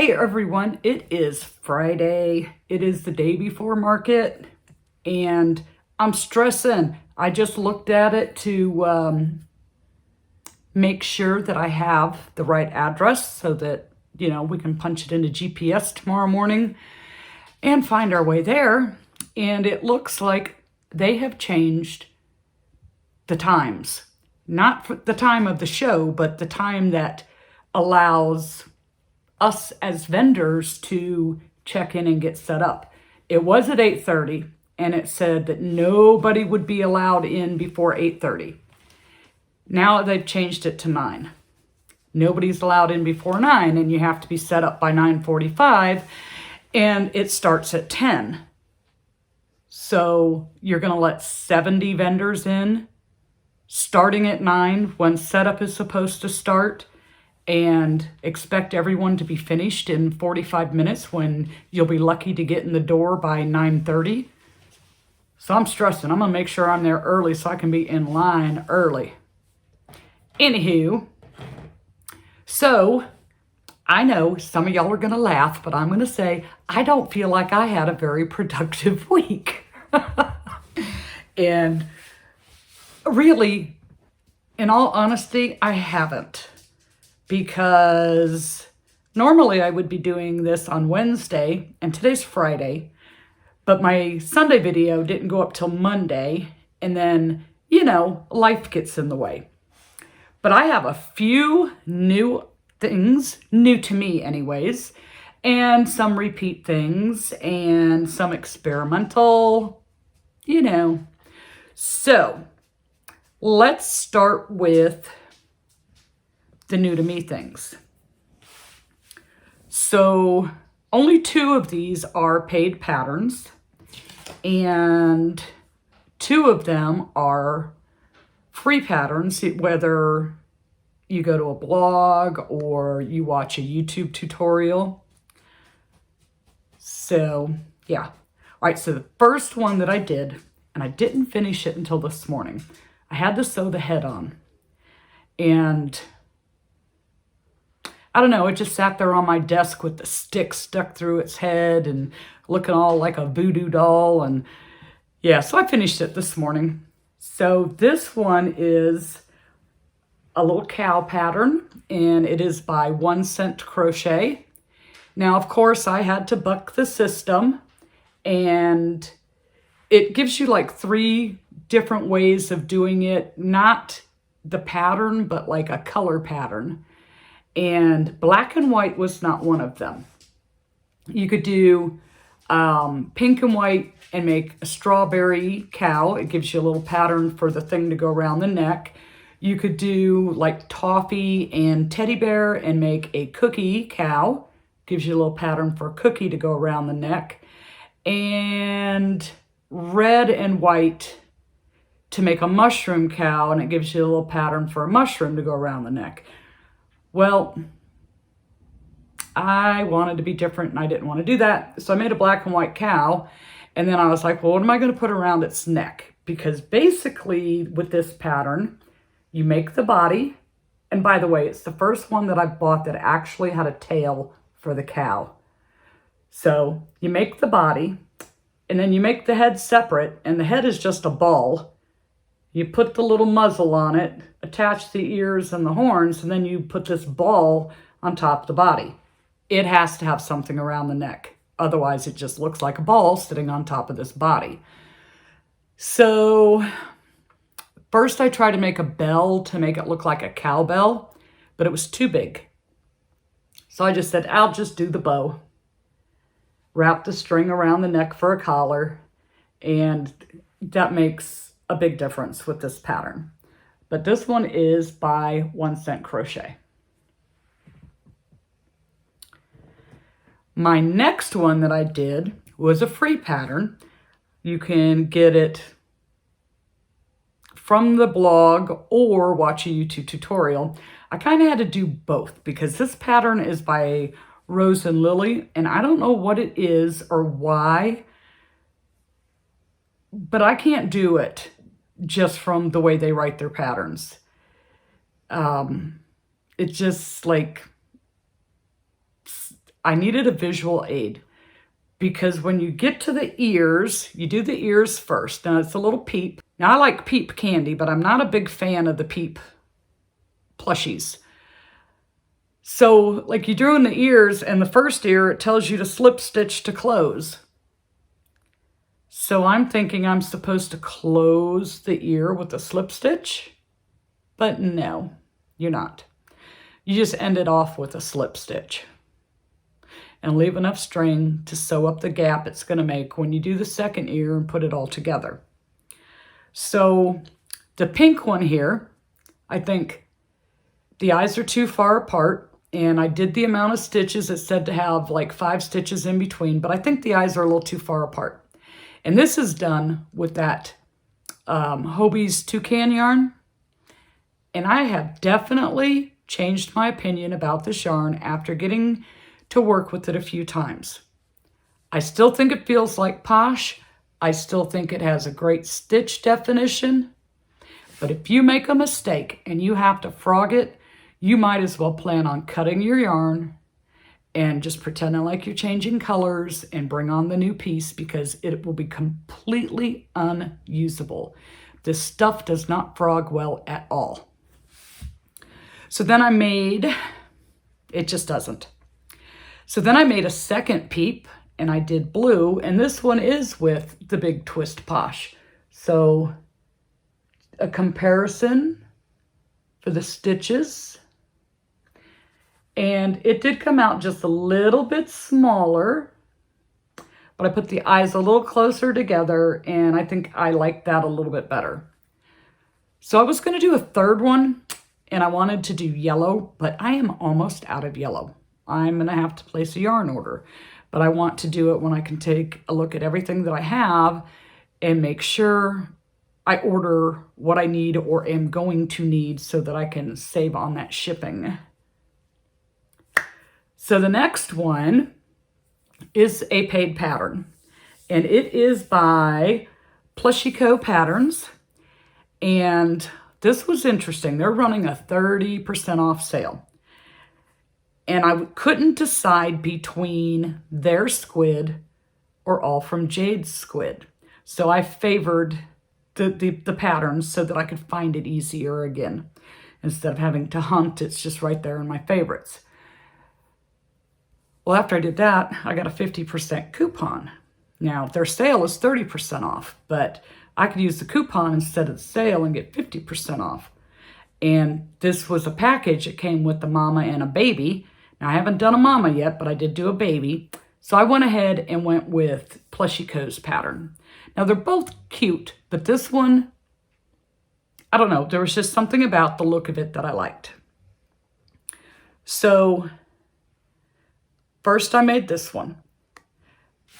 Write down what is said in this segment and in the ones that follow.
Hey everyone, it is Friday. It is the day before market and I'm stressing. I just looked at it to make sure that I have the right address so that, we can punch it into GPS tomorrow morning and find our way there. And it looks like they have changed the times. Not for the time of the show, but the time that allows us as vendors to check in and get set up. It was at 8:30 and it said that nobody would be allowed in before 8:30. Now they've changed it to 9. Nobody's allowed in before 9 and you have to be set up by 9:45 and it starts at 10. So you're going to let 70 vendors in starting at 9 when setup is supposed to start, and expect everyone to be finished in 45 minutes when you'll be lucky to get in the door by 9:30. So I'm stressing. I'm going to make sure I'm there early so I can be in line early. Anywho, so I know some of y'all are going to laugh, but I'm going to say I don't feel like I had a very productive week. And really, in all honesty, I haven't. Because normally I would be doing this on Wednesday, and today's Friday, but my Sunday video didn't go up till Monday, and then, life gets in the way. But I have a few new things, new to me anyways, and some repeat things, and some experimental, So, let's start with the new to me things. So only 2 of these are paid patterns and 2 of them are free patterns, whether you go to a blog or you watch a YouTube tutorial. So yeah. All right, so the first one that I did, and I didn't finish it until this morning, I had to sew the head on. And I don't know, it just sat there on my desk with the stick stuck through its head and looking all like a voodoo doll. And yeah, so I finished it this morning. So this one is a little cow pattern, and it is by 1 Cent Crochet. Now, of course, I had to buck the system, and it gives you like 3 different ways of doing it. Not the pattern, but like a color pattern. And black and white was not one of them. You could do pink and white and make a strawberry cow. It gives you a little pattern for the thing to go around the neck. You could do like toffee and teddy bear and make a cookie cow. Gives you a little pattern for a cookie to go around the neck. And red and white to make a mushroom cow, and it gives you a little pattern for a mushroom to go around the neck. Well, I wanted to be different and I didn't want to do that. So I made a black and white cow. And then I was like, well, what am I going to put around its neck? Because basically with this pattern, you make the body. And by the way, it's the first one that I bought that actually had a tail for the cow. So you make the body and then you make the head separate, and the head is just a ball. You put the little muzzle on it, attach the ears and the horns, and then you put this ball on top of the body. It has to have something around the neck. Otherwise, it just looks like a ball sitting on top of this body. So first I tried to make a bell to make it look like a cowbell, but it was too big. So I just said, I'll just do the bow. Wrap the string around the neck for a collar, and that makes a big difference with this pattern. But this one is by 1 Cent Crochet. My next one that I did was a free pattern. You can get it from the blog or watch a YouTube tutorial. I kind of had to do both because this pattern is by Rose and Lily, and I don't know what it is or why, but I can't do it just from the way they write their patterns. It's just like, I needed a visual aid because when you get to the ears, you do the ears first. Now it's a little Peep. Now I like Peep candy, but I'm not a big fan of the Peep plushies. So like you drew in the ears, and the first ear, it tells you to slip stitch to close. So I'm thinking I'm supposed to close the ear with a slip stitch, but no, you're not. You just end it off with a slip stitch and leave enough string to sew up the gap it's going to make when you do the second ear and put it all together. So the pink one here, I think the eyes are too far apart, and I did the amount of stitches. It said to have like 5 stitches in between, but I think the eyes are a little too far apart. And this is done with that Hobie's toucan yarn. And I have definitely changed my opinion about this yarn after getting to work with it a few times. I still think it feels like Posh. I still think it has a great stitch definition. But if you make a mistake and you have to frog it, you might as well plan on cutting your yarn and just pretending like you're changing colors and bring on the new piece, because it will be completely unusable. This stuff does not frog well at all. So then I made, it just doesn't. So then I made a second Peep, and I did blue, and this one is with the big twist Posh. So a comparison for the stitches. And it did come out just a little bit smaller, but I put the eyes a little closer together, and I think I like that a little bit better. So I was going to do a third one, and I wanted to do yellow, but I am almost out of yellow. I'm going to have to place a yarn order, but I want to do it when I can take a look at everything that I have and make sure I order what I need or am going to need so that I can save on that shipping. So the next one is a paid pattern, and it is by Plushie Co. Patterns, and this was interesting. They're running a 30% off sale, and I couldn't decide between their squid or All From Jade's squid, so I favored the patterns so that I could find it easier again. Instead of having to hunt, it's just right there in my favorites. Well, after I did that, I got a 50% coupon. Now, their sale is 30% off, but I could use the coupon instead of the sale and get 50% off. And this was a package. It came with the mama and a baby. Now, I haven't done a mama yet, but I did do a baby. So I went ahead and went with Plushie Co.'s pattern. Now, they're both cute, but this one, I don't know. There was just something about the look of it that I liked. So first I made this one,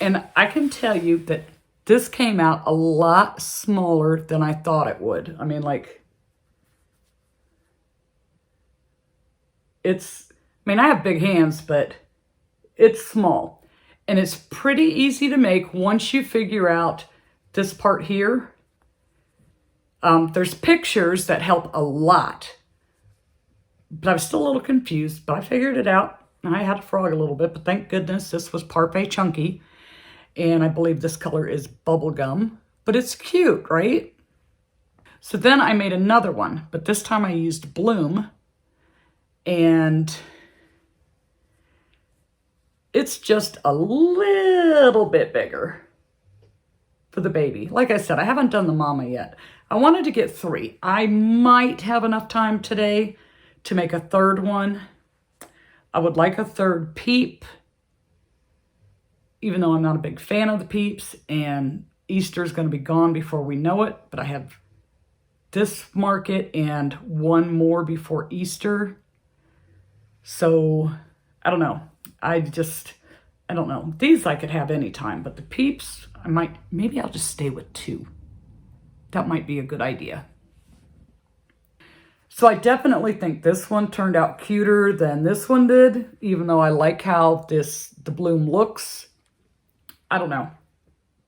and I can tell you that this came out a lot smaller than I thought it would. I mean, like, I have big hands, but it's small, and it's pretty easy to make once you figure out this part here. There's pictures that help a lot, but I was still a little confused, but I figured it out. I had to frog a little bit, but thank goodness this was Parfait Chunky. And I believe this color is Bubblegum, but it's cute, right? So then I made another one, but this time I used Bloom. And it's just a little bit bigger for the baby. Like I said, I haven't done the mama yet. I wanted to get 3. I might have enough time today to make a third one. I would like a third Peep, even though I'm not a big fan of the Peeps, and Easter's going to be gone before we know it, but I have this market and one more before Easter. So, I don't know. I don't know. These I could have anytime, but the Peeps, maybe I'll just stay with 2. That might be a good idea. So I definitely think this one turned out cuter than this one did, even though I like how the bloom looks. I don't know.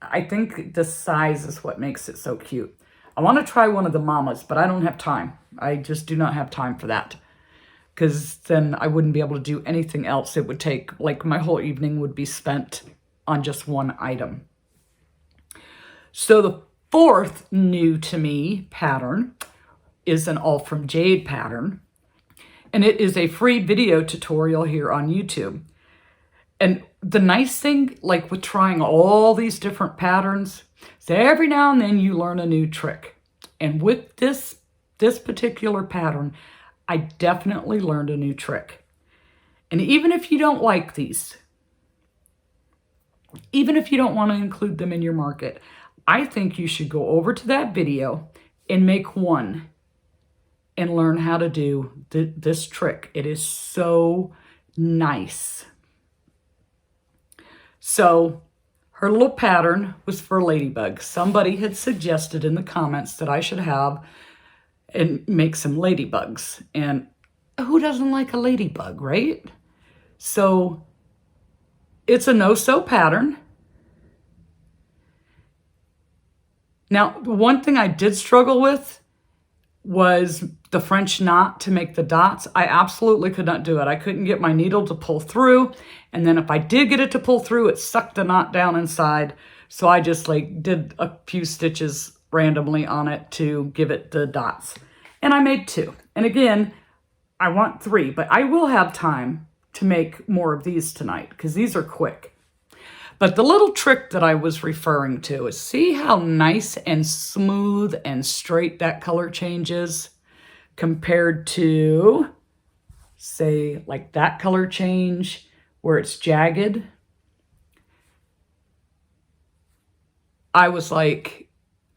I think the size is what makes it so cute. I want to try one of the mamas, but I don't have time. I just do not have time for that. because then I wouldn't be able to do anything else. It would take, like, my whole evening would be spent on just one item. So the fourth new to me pattern is an All From Jade pattern. And it is a free video tutorial here on YouTube. And the nice thing, like with trying all these different patterns, is every now and then you learn a new trick. And with this particular pattern, I definitely learned a new trick. And even if you don't like these, even if you don't want to include them in your market, I think you should go over to that video and make one and learn how to do this trick. It is so nice. So her little pattern was for Ladybug. Somebody had suggested in the comments that I should have and make some ladybugs. And who doesn't like a ladybug, right? So it's a no-sew pattern. Now, the one thing I did struggle with was the French knot to make the dots. I absolutely could not do it. I couldn't get my needle to pull through. And then if I did get it to pull through, it sucked the knot down inside. So I just like did a few stitches randomly on it to give it the dots. And I made 2. And again, I want 3, but I will have time to make more of these tonight because these are quick. But the little trick that I was referring to is, see how nice and smooth and straight that color change is compared to, say, like that color change where it's jagged. I was like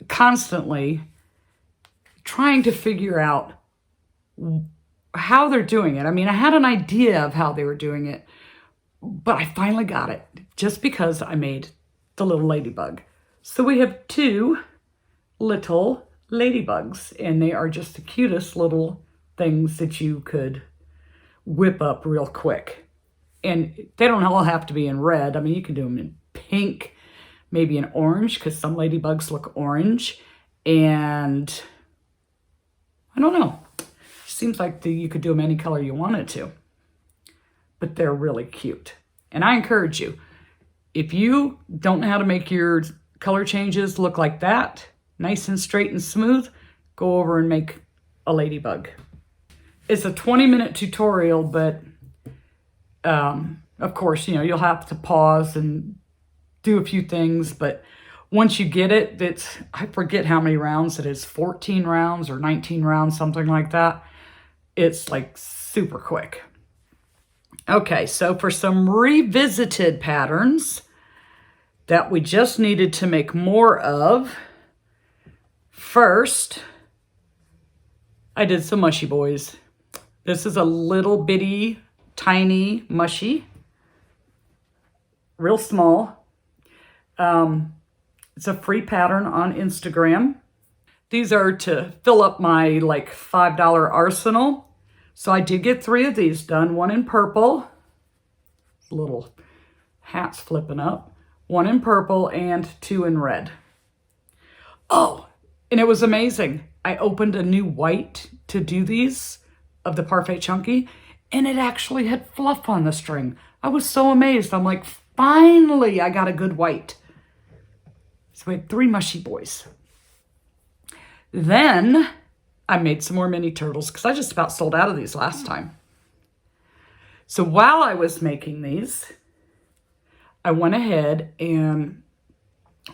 constantly trying to figure out how they're doing it. I mean, I had an idea of how they were doing it, but I finally got it just because I made the little ladybug. So we have 2 little ladybugs, and they are just the cutest little things that you could whip up real quick. And they don't all have to be in red. I mean, you can do them in pink, maybe in orange, because some ladybugs look orange. And I don't know. Seems like you could do them any color you wanted to. But they're really cute. And I encourage you, if you don't know how to make your color changes look like that, nice and straight and smooth, go over and make a ladybug. It's a 20-minute tutorial, but of course, you know, you'll have to pause and do a few things, but once you get it, I forget how many rounds it is, 14 rounds or 19 rounds, something like that. It's like super quick. Okay, so for some revisited patterns that we just needed to make more of, first, I did some mushy boys. This is a little bitty, tiny mushy, real small. It's a free pattern on Instagram. These are to fill up my like $5 arsenal. So I did get 3 of these done. 1 in purple, little hats flipping up. 1 in purple and 2 in red. Oh, and it was amazing. I opened a new white to do these of the Parfait Chunky, and it actually had fluff on the string. I was so amazed. I'm like, finally, I got a good white. So we had 3 mushy boys. Then I made some more mini turtles because I just about sold out of these last time. So while I was making these, I went ahead and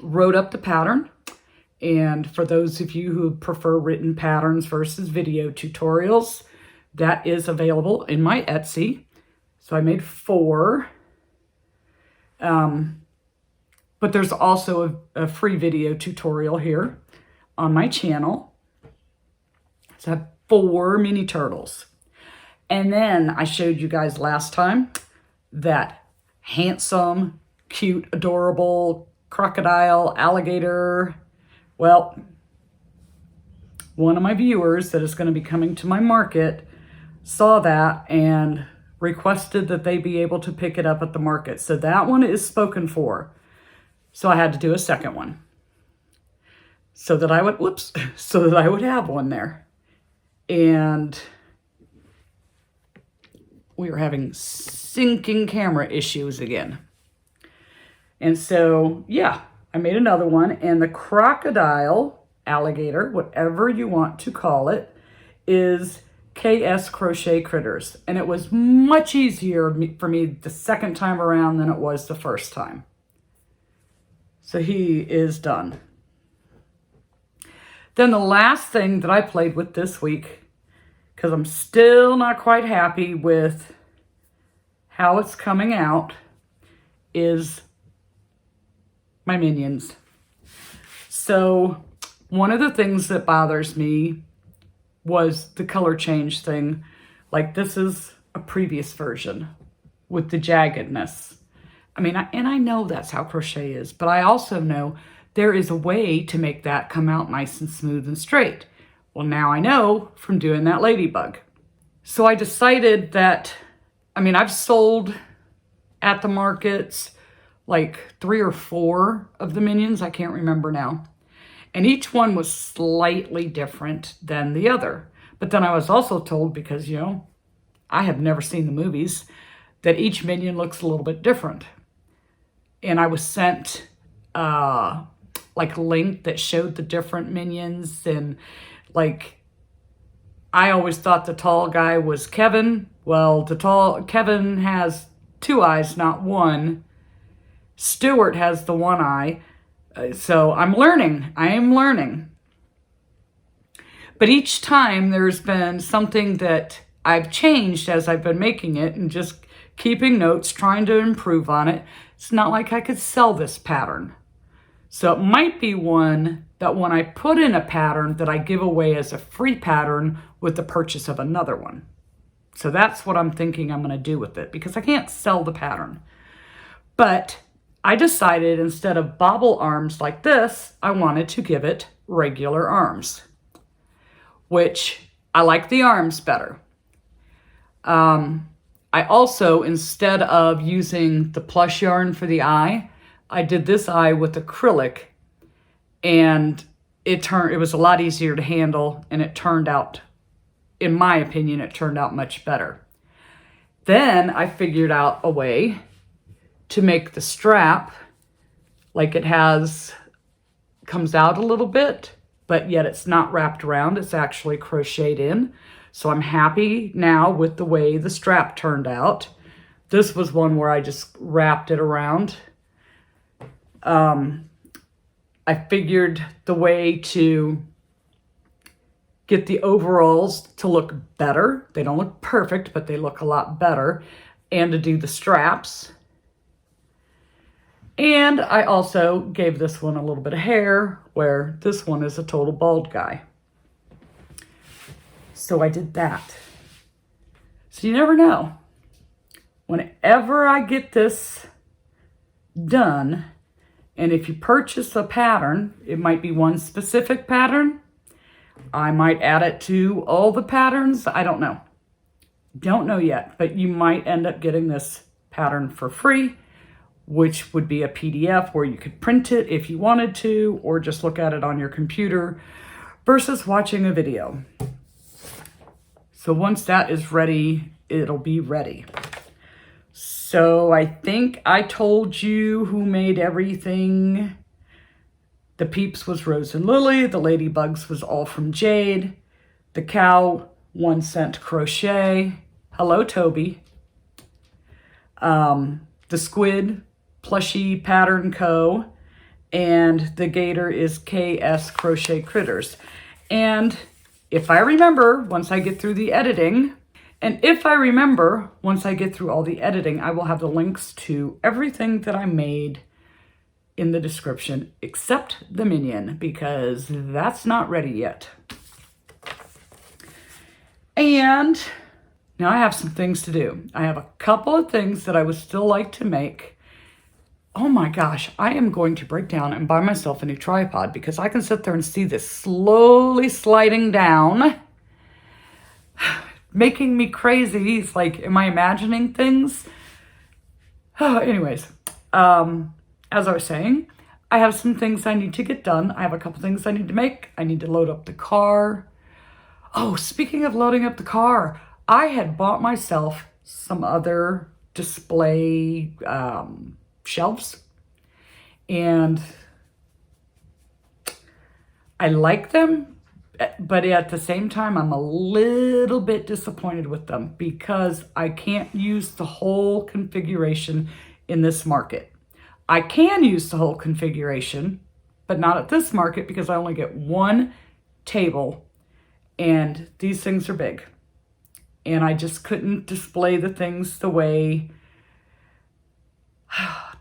wrote up the pattern. And for those of you who prefer written patterns versus video tutorials, that is available in my Etsy. So I made 4. But there's also a free video tutorial here on my channel. So I have 4 mini turtles. And then I showed you guys last time that handsome, cute, adorable crocodile, alligator. Well, one of my viewers that is going to be coming to my market saw that and requested that they be able to pick it up at the market. So that one is spoken for. So I had to do a second one so that I would have one there. And we were having syncing camera issues again. And so, yeah, I made another one. And the crocodile, alligator, whatever you want to call it, is KS Crochet Critters. And it was much easier for me the second time around than it was the first time. So he is done. Then the last thing that I played with this week, because I'm still not quite happy with how it's coming out, is my minions. So one of the things that bothers me was the color change thing. Like, this is a previous version with the jaggedness. I mean, and I know that's how crochet is, but I also know there is a way to make that come out nice and smooth and straight. Well, now I know from doing that Ladybug. So I decided that, I mean, I've sold at the markets like 3 or 4 of the minions. I can't remember now. And each one was slightly different than the other. But then I was also told, because, you know, I have never seen the movies, that each minion looks a little bit different. And I was sent like a link that showed the different minions. And like, I always thought the tall guy was Kevin. Well, Kevin has 2 eyes, not 1. Stuart has the 1 eye. So I'm learning. I am learning. But each time there's been something that I've changed as I've been making it and just keeping notes, trying to improve on it. It's not like I could sell this pattern. So it might be one that when I put in a pattern that I give away as a free pattern with the purchase of another one. So that's what I'm thinking I'm going to do with it, because I can't sell the pattern. But I decided instead of bobble arms like this, I wanted to give it regular arms, which I like the arms better. I also, instead of using the plush yarn for the eye, I did this eye with acrylic, and it was a lot easier to handle, and it turned out, in my opinion, it turned out much better. Then I figured out a way to make the strap like it comes out a little bit, but yet it's not wrapped around, it's actually crocheted in. So I'm happy now with the way the strap turned out. This was one where I just wrapped it around. I figured the way to get the overalls to look better, they don't look perfect, but they look a lot better, and to do the straps. And I also gave this one a little bit of hair, where this one is a total bald guy. So I did that. So you never know. Whenever I get this done, and if you purchase a pattern, it might be one specific pattern. I might add it to all the patterns. I don't know. Don't know yet, but you might end up getting this pattern for free, which would be a PDF where you could print it if you wanted to, or just look at it on your computer versus watching a video. So once that is ready, it'll be ready. So I think I told you who made everything. The Peeps was Rose and Lily. The Ladybugs was all from Jade. The cow, 1 cent crochet. Hello, Toby. The squid, plushie pattern co. And the gator is KS Crochet Critters. And if I remember, once I get through the editing, I will have the links to everything that I made in the description, except the minion, because that's not ready yet. And now I have some things to do. I have a couple of things that I would still like to make. Oh my gosh, I am going to break down and buy myself a new tripod, because I can sit there and see this slowly sliding down, making me crazy. It's like, am I imagining things? Oh, anyways, as I was saying, I have some things I need to get done. I have a couple things I need to make. I need to load up the car. Oh, speaking of loading up the car, I had bought myself some other display shelves. And I like them, but at the same time, I'm a little bit disappointed with them because I can't use the whole configuration in this market. I can use the whole configuration, but not at this market because I only get one table and these things are big. And I just couldn't display the things the way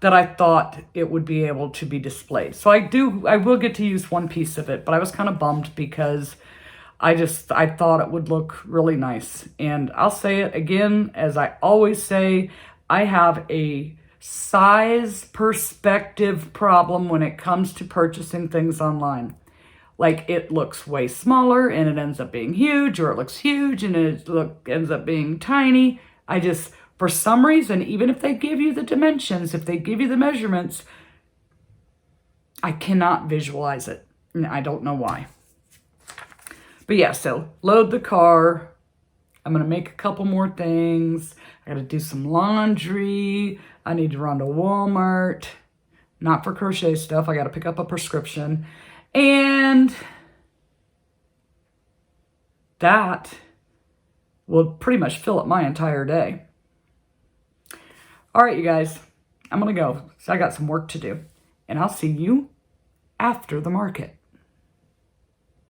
that I thought it would be able to be displayed. So I will get to use one piece of it, but I was kind of bummed because I thought it would look really nice. And I'll say it again, as I always say, I have a size perspective problem when it comes to purchasing things online. Like, it looks way smaller and it ends up being huge, or it looks huge and it ends up being tiny. For some reason, even if they give you the dimensions, if they give you the measurements, I cannot visualize it. And I don't know why. But yeah, so load the car. I'm going to make a couple more things. I got to do some laundry. I need to run to Walmart. Not for crochet stuff. I got to pick up a prescription. And that will pretty much fill up my entire day. All right, you guys, I'm going to go. So I got some work to do. And I'll see you after the market.